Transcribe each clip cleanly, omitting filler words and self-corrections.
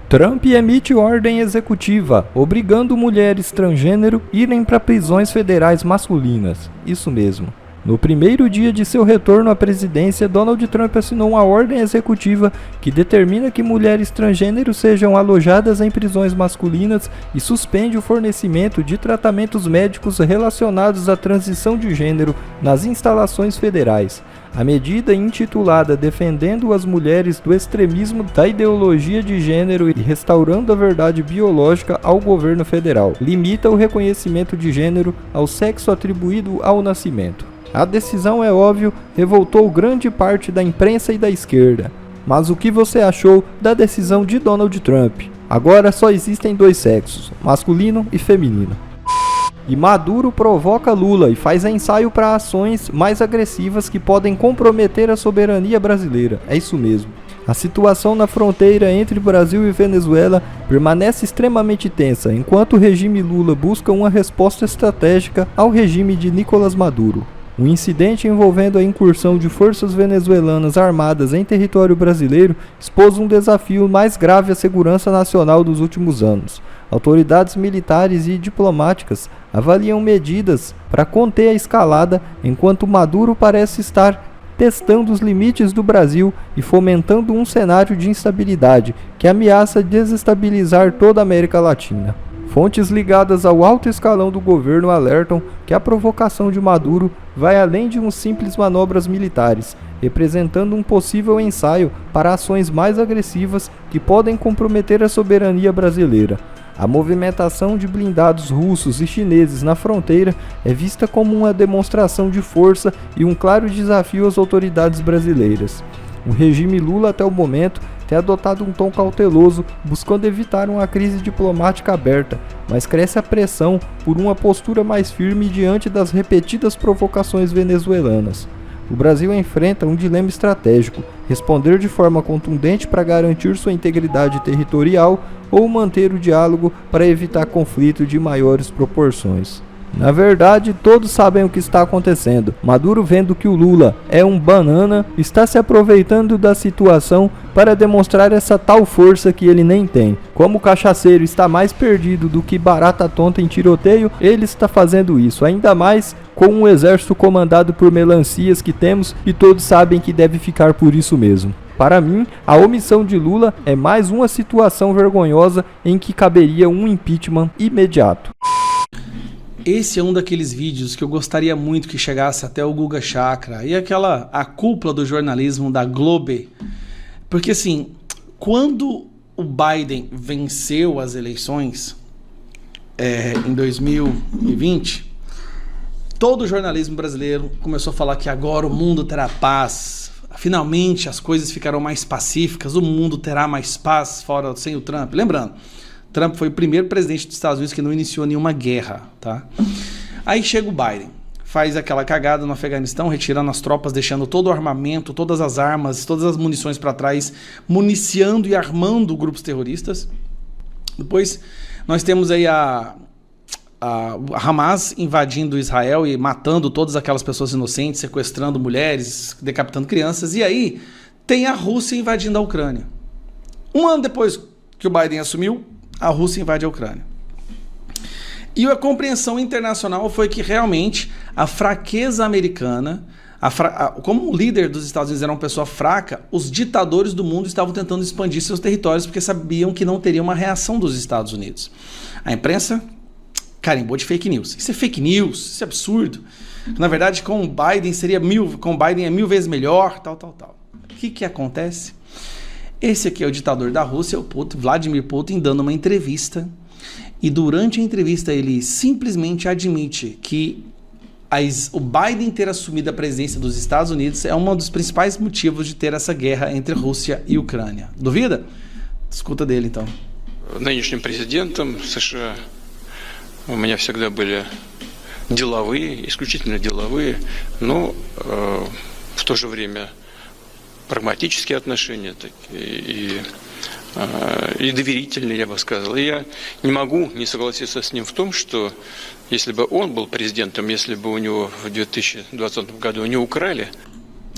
Trump emite ordem executiva, obrigando mulheres transgênero a irem para prisões federais masculinas. Isso mesmo. No primeiro dia de seu retorno à presidência, Donald Trump assinou uma ordem executiva que determina que mulheres transgênero sejam alojadas em prisões masculinas e suspende o fornecimento de tratamentos médicos relacionados à transição de gênero nas instalações federais. A medida, intitulada Defendendo as Mulheres do Extremismo da Ideologia de Gênero e Restaurando a Verdade Biológica ao Governo Federal, limita o reconhecimento de gênero ao sexo atribuído ao nascimento. A decisão, é óbvio, revoltou grande parte da imprensa e da esquerda. Mas o que você achou da decisão de Donald Trump? Agora só existem dois sexos, masculino e feminino. E Maduro provoca Lula e faz ensaio para ações mais agressivas que podem comprometer a soberania brasileira. É isso mesmo. A situação na fronteira entre Brasil e Venezuela permanece extremamente tensa, enquanto o regime Lula busca uma resposta estratégica ao regime de Nicolás Maduro. O incidente envolvendo a incursão de forças venezuelanas armadas em território brasileiro expôs um desafio mais grave à segurança nacional dos últimos anos. Autoridades militares e diplomáticas avaliam medidas para conter a escalada, enquanto Maduro parece estar testando os limites do Brasil e fomentando um cenário de instabilidade que ameaça desestabilizar toda a América Latina. Fontes ligadas ao alto escalão do governo alertam que a provocação de Maduro vai além de simples manobras militares, representando um possível ensaio para ações mais agressivas que podem comprometer a soberania brasileira. A movimentação de blindados russos e chineses na fronteira é vista como uma demonstração de força e um claro desafio às autoridades brasileiras. O regime Lula, até o momento, tem adotado um tom cauteloso, buscando evitar uma crise diplomática aberta, mas cresce a pressão por uma postura mais firme diante das repetidas provocações venezuelanas. O Brasil enfrenta um dilema estratégico: responder de forma contundente para garantir sua integridade territorial ou manter o diálogo para evitar conflito de maiores proporções. Na verdade, todos sabem o que está acontecendo. Maduro, vendo que o Lula é um banana, está se aproveitando da situação para demonstrar essa tal força que ele nem tem. Como o cachaceiro está mais perdido do que barata tonta em tiroteio, ele está fazendo isso, ainda mais com um exército comandado por melancias que temos e todos sabem que deve ficar por isso mesmo. Para mim, a omissão de Lula é mais uma situação vergonhosa em que caberia um impeachment imediato. Esse é um daqueles vídeos que eu gostaria muito que chegasse até o Guga Chakra e a cúpula do jornalismo da Globo. Porque assim, quando o Biden venceu as eleições em 2020, todo o jornalismo brasileiro começou a falar que agora o mundo terá paz. Finalmente as coisas ficarão mais pacíficas, o mundo terá mais paz sem o Trump. Lembrando, Trump foi o primeiro presidente dos Estados Unidos que não iniciou nenhuma guerra, tá? Aí chega o Biden, faz aquela cagada no Afeganistão, retirando as tropas, deixando todo o armamento, todas as armas, todas as munições para trás, municiando e armando grupos terroristas. Depois nós temos aí a Hamas invadindo Israel e matando todas aquelas pessoas inocentes, sequestrando mulheres, decapitando crianças. E aí tem a Rússia invadindo a Ucrânia. Um ano depois que o Biden assumiu, a Rússia invade a Ucrânia. E a compreensão internacional foi que realmente a fraqueza americana, como o líder dos Estados Unidos era uma pessoa fraca, os ditadores do mundo estavam tentando expandir seus territórios porque sabiam que não teria uma reação dos Estados Unidos. A imprensa carimbou de fake news. Isso é fake news, isso é absurdo. Na verdade, com o Biden é mil vezes melhor, tal. O que acontece? Esse aqui é o ditador da Rússia, Vladimir Putin, dando uma entrevista. E durante a entrevista ele simplesmente admite que o Biden ter assumido a presidência dos Estados Unidos é um dos principais motivos de ter essa guerra entre Rússia e Ucrânia. Duvida? Escuta dele então. Нынешним президентом США у меня всегда были деловые, исключительно деловые, но в то же время прагматические отношения и доверительные, я бы сказал. И я не могу не согласиться с ним в том, что если бы он был президентом, если бы у него в 2020 году не украли...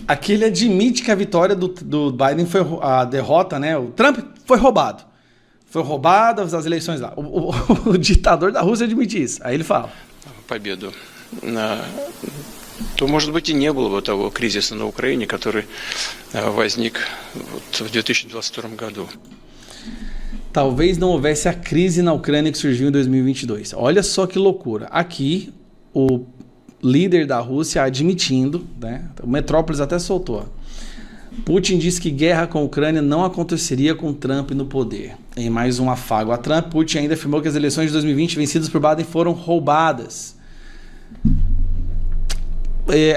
Aqui ele admite que a vitória do Biden foi a derrota, né? O Trump foi roubado. Foi roubadas as eleições lá. O ditador da Rússia admite isso. Aí ele fala. Победу, то, может быть, и не было бы того кризиса на Украине, который возник вот в 2022 году. Talvez não houvesse a crise na Ucrânia que surgiu em 2022. Olha só que loucura. Aqui, o líder da Rússia admitindo, né? O Metrópolis até soltou. Putin disse que guerra com a Ucrânia não aconteceria com Trump no poder. Em mais um afago a Trump, Putin ainda afirmou que as eleições de 2020 vencidas por Biden foram roubadas.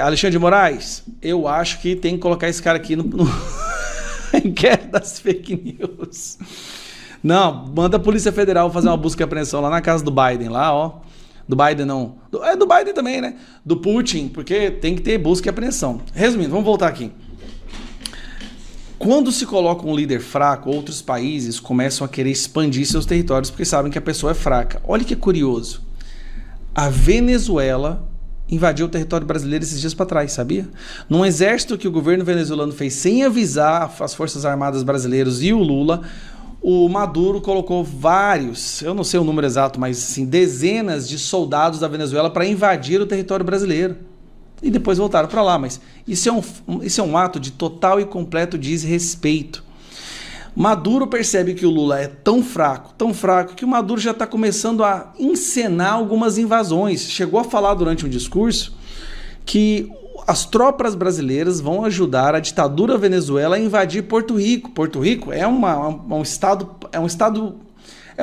Alexandre de Moraes, eu acho que tem que colocar esse cara aqui no inquérito das fake news. Não, manda a Polícia Federal fazer uma busca e apreensão lá na casa do Biden, lá, ó. Do Biden não. Do Biden também, né? Do Putin, porque tem que ter busca e apreensão. Resumindo, vamos voltar aqui. Quando se coloca um líder fraco, outros países começam a querer expandir seus territórios porque sabem que a pessoa é fraca. Olha que curioso. A Venezuela invadiu o território brasileiro esses dias para trás, sabia? Num exército que o governo venezuelano fez sem avisar as Forças Armadas brasileiras e o Lula, o Maduro colocou vários, eu não sei o número exato, mas assim, dezenas de soldados da Venezuela para invadir o território brasileiro. E depois voltaram para lá, mas isso é um ato de total e completo desrespeito. Maduro percebe que o Lula é tão fraco, que o Maduro já está começando a encenar algumas invasões. Chegou a falar durante um discurso que as tropas brasileiras vão ajudar a ditadura venezuela a invadir Porto Rico. Porto Rico é um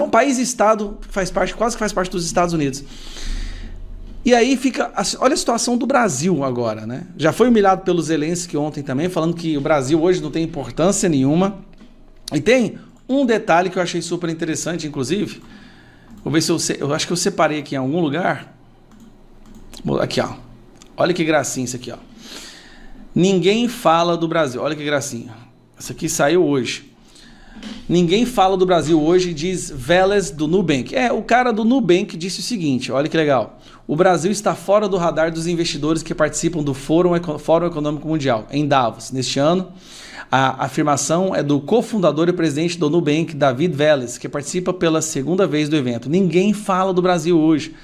país-estado que quase que faz parte dos Estados Unidos. E aí fica, olha a situação do Brasil agora, né? Já foi humilhado pelo Zelensky ontem também, falando que o Brasil hoje não tem importância nenhuma. E tem um detalhe que eu achei super interessante, inclusive. Vou ver se eu acho que eu separei aqui em algum lugar. Aqui, ó. Olha que gracinha isso aqui, ó. Ninguém fala do Brasil. Olha que gracinha. Isso aqui saiu hoje. Ninguém fala do Brasil hoje, diz Vélez do Nubank. O cara do Nubank disse o seguinte, olha que legal. O Brasil está fora do radar dos investidores que participam do Fórum Econômico Mundial, em Davos, neste ano. A afirmação é do cofundador e presidente do Nubank, David Vélez, que participa pela segunda vez do evento. Ninguém fala do Brasil hoje.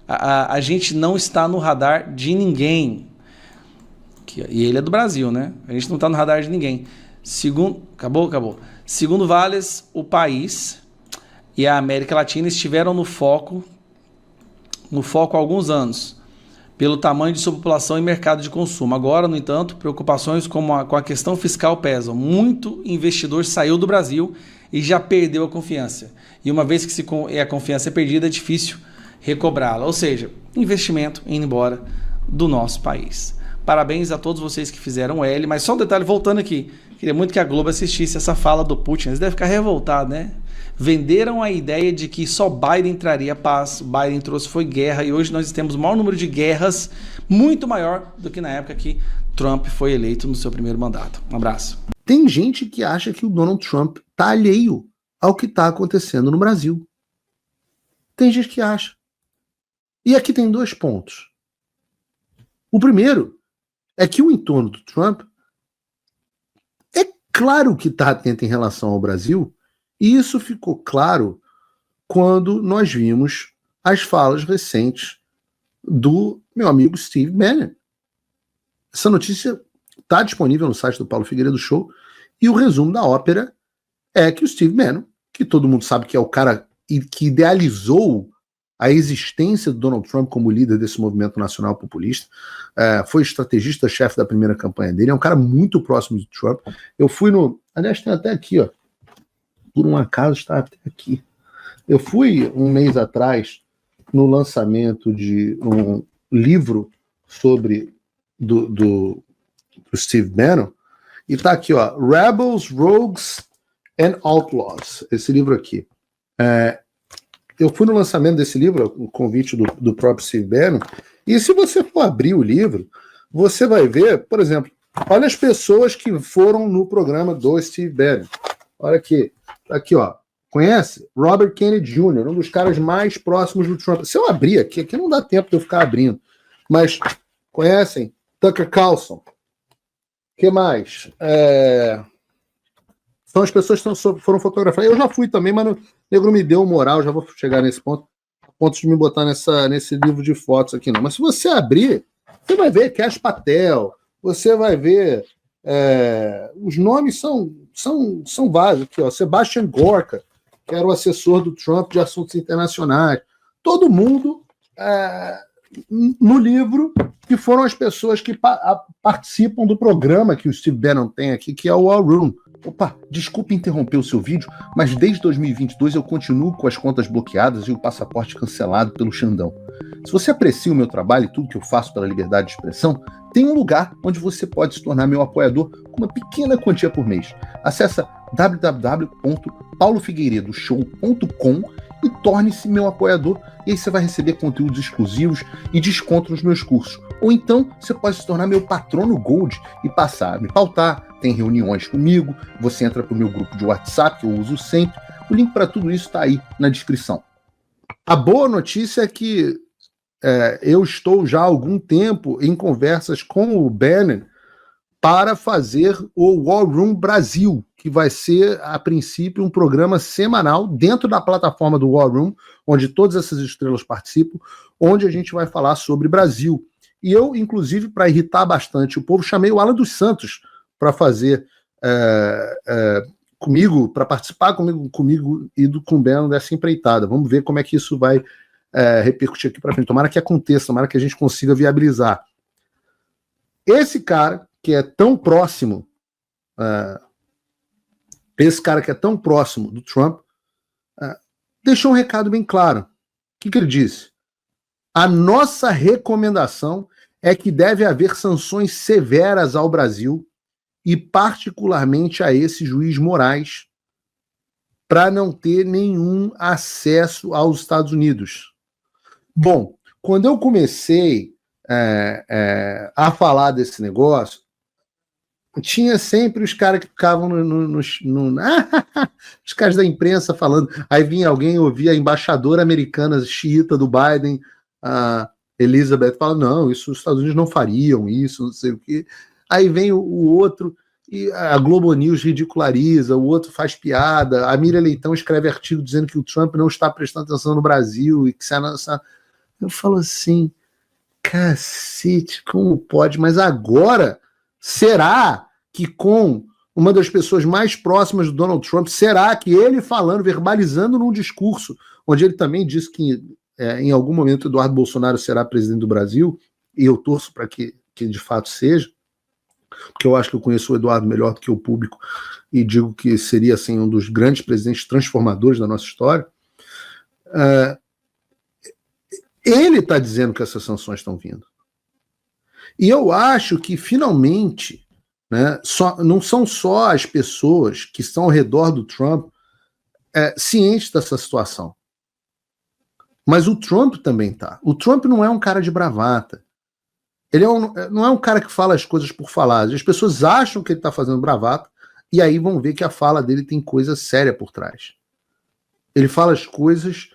A gente não está no radar de ninguém. E ele é do Brasil, né? A gente não está no radar de ninguém. Acabou. Segundo Vélez, o país e a América Latina estiveram no foco há alguns anos, pelo tamanho de sua população e mercado de consumo. Agora, no entanto, preocupações com a questão fiscal pesam. Muito investidor saiu do Brasil e já perdeu a confiança. E uma vez que a confiança é perdida, é difícil recobrá-la. Ou seja, investimento indo embora do nosso país. Parabéns a todos vocês que fizeram L, mas só um detalhe, voltando aqui, queria muito que a Globo assistisse essa fala do Putin, eles devem ficar revoltados, né? Venderam a ideia de que só Biden traria paz, Biden trouxe foi guerra, e hoje nós temos o maior número de guerras, muito maior do que na época que Trump foi eleito no seu primeiro mandato. Um abraço. Tem gente que acha que o Donald Trump está alheio ao que está acontecendo no Brasil. Tem gente que acha. E aqui tem 2 pontos. O primeiro é que o entorno do Trump é claro que está atento em relação ao Brasil, e isso ficou claro quando nós vimos as falas recentes do meu amigo Steve Bannon. Essa notícia está disponível no site do Paulo Figueiredo Show, e o resumo da ópera é que o Steve Bannon, que todo mundo sabe que é o cara que idealizou a existência do Donald Trump como líder desse movimento nacional populista, foi estrategista-chefe da primeira campanha dele, é um cara muito próximo do Trump. Eu fui aliás, tem até aqui, ó, por um acaso está até aqui. Eu fui um mês atrás no lançamento de um livro sobre do Steve Bannon, e tá aqui, ó, Rebels, Rogues and Outlaws, esse livro aqui. Eu fui no lançamento desse livro, o convite do próprio Steve Bannon, e se você for abrir o livro, você vai ver, por exemplo, olha as pessoas que foram no programa do Steve Bannon. Olha aqui, ó, conhece? Robert Kennedy Jr., um dos caras mais próximos do Trump. Se eu abrir aqui não dá tempo de eu ficar abrindo, mas conhecem? Tucker Carlson. O que mais? São as pessoas que foram fotografadas. Eu já fui também, mas o nego não me deu moral, já vou chegar nesse ponto, a ponto de me botar nesse livro de fotos aqui, não. Mas se você abrir, você vai ver Kash Patel, você vai ver... os nomes são vários. Aqui, ó, Sebastian Gorka, que era o assessor do Trump de assuntos internacionais. Todo mundo no livro, que foram as pessoas que participam do programa que o Steve Bannon tem aqui, que é o War Room. Opa, desculpe interromper o seu vídeo, mas desde 2022 eu continuo com as contas bloqueadas e o passaporte cancelado pelo Xandão. Se você aprecia o meu trabalho e tudo que eu faço pela liberdade de expressão, tem um lugar onde você pode se tornar meu apoiador com uma pequena quantia por mês. Acesse www.paulofigueiredoshow.com e torne-se meu apoiador, e aí você vai receber conteúdos exclusivos e desconto nos meus cursos. Ou então você pode se tornar meu patrono Gold e passar a me pautar, tem reuniões comigo, você entra para o meu grupo de WhatsApp, que eu uso sempre. O link para tudo isso está aí na descrição. A boa notícia é que eu estou já há algum tempo em conversas com o Bannon para fazer o War Room Brasil, que vai ser, a princípio, um programa semanal dentro da plataforma do War Room, onde todas essas estrelas participam, onde a gente vai falar sobre Brasil. E eu, inclusive, para irritar bastante o povo, chamei o Alan dos Santos para fazer comigo, para participar comigo e com o Bannon dessa empreitada. Vamos ver como é que isso vai repercutir aqui para frente. Tomara que aconteça, tomara que a gente consiga viabilizar. Esse cara que é tão próximo, do Trump, deixou um recado bem claro. O que ele disse? A nossa recomendação é que deve haver sanções severas ao Brasil e particularmente a esse juiz Moraes para não ter nenhum acesso aos Estados Unidos. Bom, quando eu comecei a falar desse negócio, tinha sempre os caras que ficavam os caras da imprensa falando. Aí vinha alguém ouvir a embaixadora americana xiita do Biden, a Elizabeth, fala, não, isso os Estados Unidos não fariam, isso, não sei o quê. Aí vem o outro, e a Globo News ridiculariza, o outro faz piada, a Miriam Leitão escreve artigo dizendo que o Trump não está prestando atenção no Brasil, e que eu falo assim, cacete, como pode? Mas agora, será que com uma das pessoas mais próximas do Donald Trump, será que ele falando, verbalizando num discurso, onde ele também disse que em algum momento Eduardo Bolsonaro será presidente do Brasil, e eu torço para que de fato seja, porque eu acho que eu conheço o Eduardo melhor do que o público, e digo que seria assim, um dos grandes presidentes transformadores da nossa história, ele está dizendo que essas sanções estão vindo. E eu acho que, finalmente, não são só as pessoas que estão ao redor do Trump cientes dessa situação. Mas o Trump também está. O Trump não é um cara de bravata. Ele não é um cara que fala as coisas por falar. As pessoas acham que ele está fazendo bravata e aí vão ver que a fala dele tem coisa séria por trás. Ele fala as coisas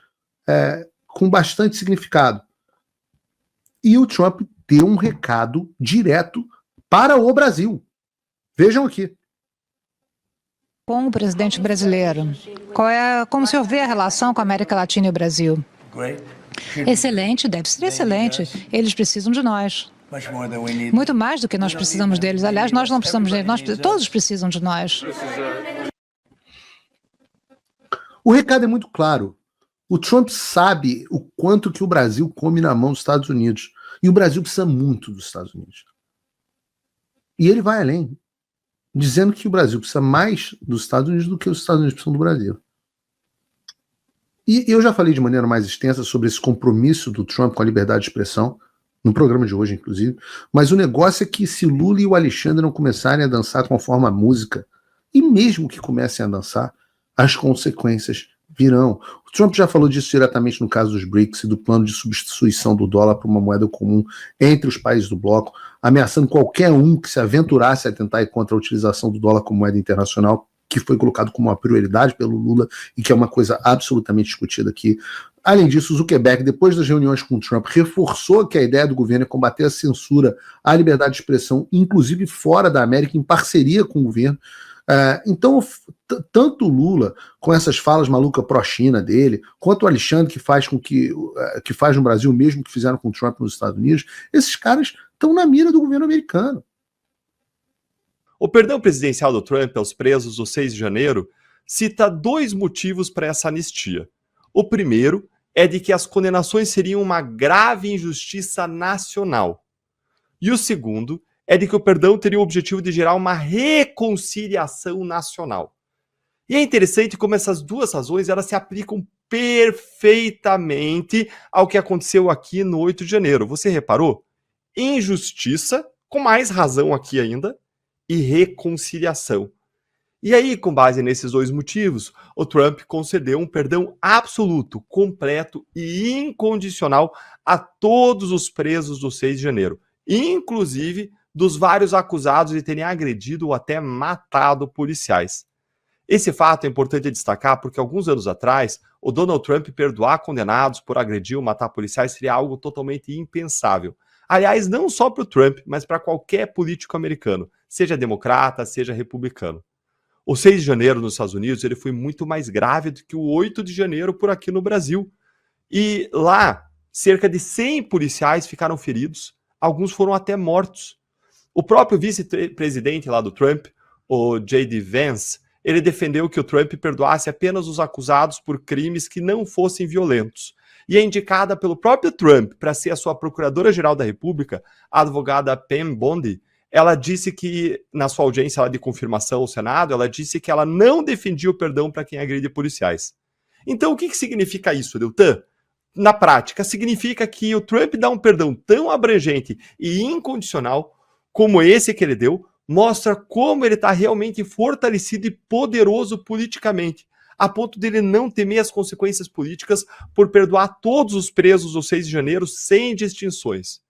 com bastante significado. E o Trump deu um recado direto para o Brasil. Vejam aqui. Com o presidente brasileiro, como o senhor vê a relação com a América Latina e o Brasil? Excelente, deve ser excelente. Eles precisam de nós. Muito mais do que nós precisamos deles. Aliás, nós não precisamos deles, todos precisam de nós. O recado é muito claro. O Trump sabe o quanto que o Brasil come na mão dos Estados Unidos. E o Brasil precisa muito dos Estados Unidos. E ele vai além, dizendo que o Brasil precisa mais dos Estados Unidos do que os Estados Unidos precisam do Brasil. E eu já falei de maneira mais extensa sobre esse compromisso do Trump com a liberdade de expressão, no programa de hoje, inclusive, mas o negócio é que se Lula e o Alexandre não começarem a dançar conforme a música, e mesmo que comecem a dançar, as consequências virão. O Trump já falou disso diretamente no caso dos BRICS e do plano de substituição do dólar por uma moeda comum entre os países do bloco, ameaçando qualquer um que se aventurasse a tentar ir contra a utilização do dólar como moeda internacional, que foi colocado como uma prioridade pelo Lula e que é uma coisa absolutamente discutida aqui. Além disso, o Zuckerberg, depois das reuniões com o Trump, reforçou que a ideia do governo é combater a censura à liberdade de expressão, inclusive fora da América, em parceria com o governo. Então, tanto o Lula, com essas falas malucas pró-China dele, quanto o Alexandre, que faz no Brasil o mesmo que fizeram com o Trump nos Estados Unidos, esses caras estão na mira do governo americano. O perdão presidencial do Trump aos presos do 6 de janeiro cita 2 motivos para essa anistia. O primeiro é de que as condenações seriam uma grave injustiça nacional. E o segundo é de que o perdão teria o objetivo de gerar uma reconciliação nacional. E é interessante como essas 2 razões elas se aplicam perfeitamente ao que aconteceu aqui no 8 de janeiro. Você reparou? Injustiça, com mais razão aqui ainda, e reconciliação. E aí, com base nesses 2 motivos, o Trump concedeu um perdão absoluto, completo e incondicional a todos os presos do 6 de janeiro, inclusive dos vários acusados de terem agredido ou até matado policiais. Esse fato é importante destacar porque alguns anos atrás, o Donald Trump perdoar condenados por agredir ou matar policiais seria algo totalmente impensável. Aliás, não só para o Trump, mas para qualquer político americano, seja democrata, seja republicano. O 6 de janeiro nos Estados Unidos ele foi muito mais grave do que o 8 de janeiro por aqui no Brasil. E lá, cerca de 100 policiais ficaram feridos, alguns foram até mortos. O próprio vice-presidente lá do Trump, o J.D. Vance, ele defendeu que o Trump perdoasse apenas os acusados por crimes que não fossem violentos. E é indicada pelo próprio Trump para ser a sua procuradora-geral da República, a advogada Pam Bondi. Ela disse que, na sua audiência lá de confirmação ao Senado, ela disse que ela não defendia o perdão para quem agride policiais. Então, o que significa isso, Deltan? Na prática, significa que o Trump dá um perdão tão abrangente e incondicional como esse que ele deu, mostra como ele está realmente fortalecido e poderoso politicamente, a ponto dele não temer as consequências políticas por perdoar todos os presos do 6 de janeiro sem distinções.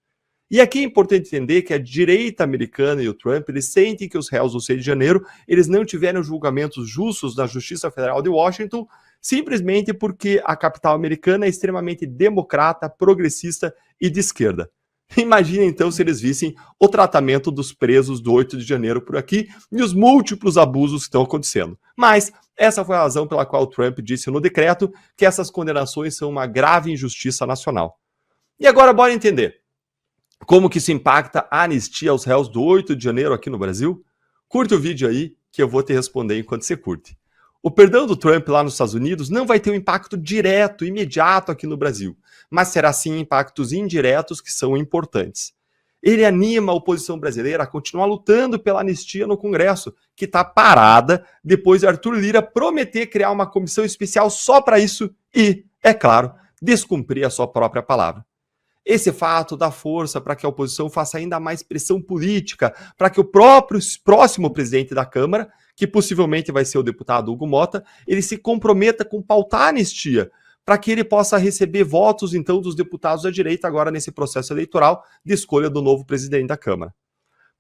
E aqui é importante entender que a direita americana e o Trump, eles sentem que os réus do 6 de janeiro, eles não tiveram julgamentos justos na Justiça Federal de Washington, simplesmente porque a capital americana é extremamente democrata, progressista e de esquerda. Imagina então se eles vissem o tratamento dos presos do 8 de janeiro por aqui e os múltiplos abusos que estão acontecendo. Mas essa foi a razão pela qual o Trump disse no decreto que essas condenações são uma grave injustiça nacional. E agora bora entender como que isso impacta a anistia aos réus do 8 de janeiro aqui no Brasil? Curte o vídeo aí que eu vou te responder enquanto você curte. O perdão do Trump lá nos Estados Unidos não vai ter um impacto direto, imediato aqui no Brasil, mas será sim impactos indiretos que são importantes. Ele anima a oposição brasileira a continuar lutando pela anistia no Congresso, que está parada depois de Arthur Lira prometer criar uma comissão especial só para isso e, é claro, descumprir a sua própria palavra. Esse fato dá força para que a oposição faça ainda mais pressão política, para que o próximo presidente da Câmara, que possivelmente vai ser o deputado Hugo Mota, ele se comprometa com pautar a anistia, para que ele possa receber votos, então, dos deputados da direita agora nesse processo eleitoral de escolha do novo presidente da Câmara.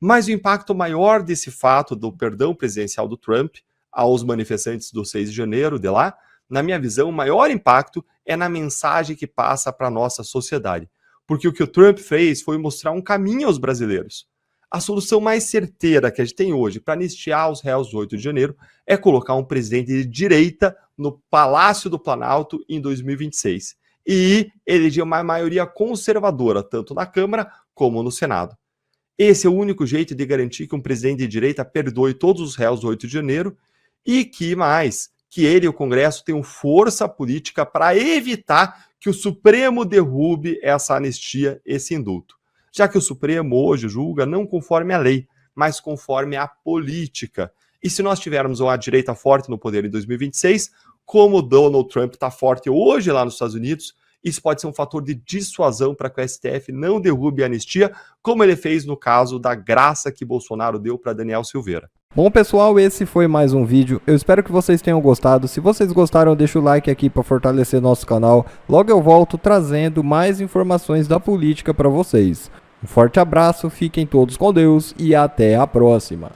Mas o impacto maior desse fato do perdão presidencial do Trump aos manifestantes do 6 de janeiro de lá, na minha visão, o maior impacto é na mensagem que passa para a nossa sociedade. Porque o que o Trump fez foi mostrar um caminho aos brasileiros. A solução mais certeira que a gente tem hoje para anistiar os réus do 8 de janeiro é colocar um presidente de direita no Palácio do Planalto em 2026 e eleger uma maioria conservadora, tanto na Câmara como no Senado. Esse é o único jeito de garantir que um presidente de direita perdoe todos os réus do 8 de janeiro e que ele e o Congresso tenham força política para evitar que o Supremo derrube essa anistia, esse indulto. Já que o Supremo hoje julga não conforme a lei, mas conforme a política. E se nós tivermos uma direita forte no poder em 2026, como o Donald Trump está forte hoje lá nos Estados Unidos, isso pode ser um fator de dissuasão para que o STF não derrube a anistia, como ele fez no caso da graça que Bolsonaro deu para Daniel Silveira. Bom pessoal, esse foi mais um vídeo, eu espero que vocês tenham gostado. Se vocês gostaram, deixa o like aqui para fortalecer nosso canal. Logo eu volto trazendo mais informações da política para vocês. Um forte abraço, fiquem todos com Deus e até a próxima.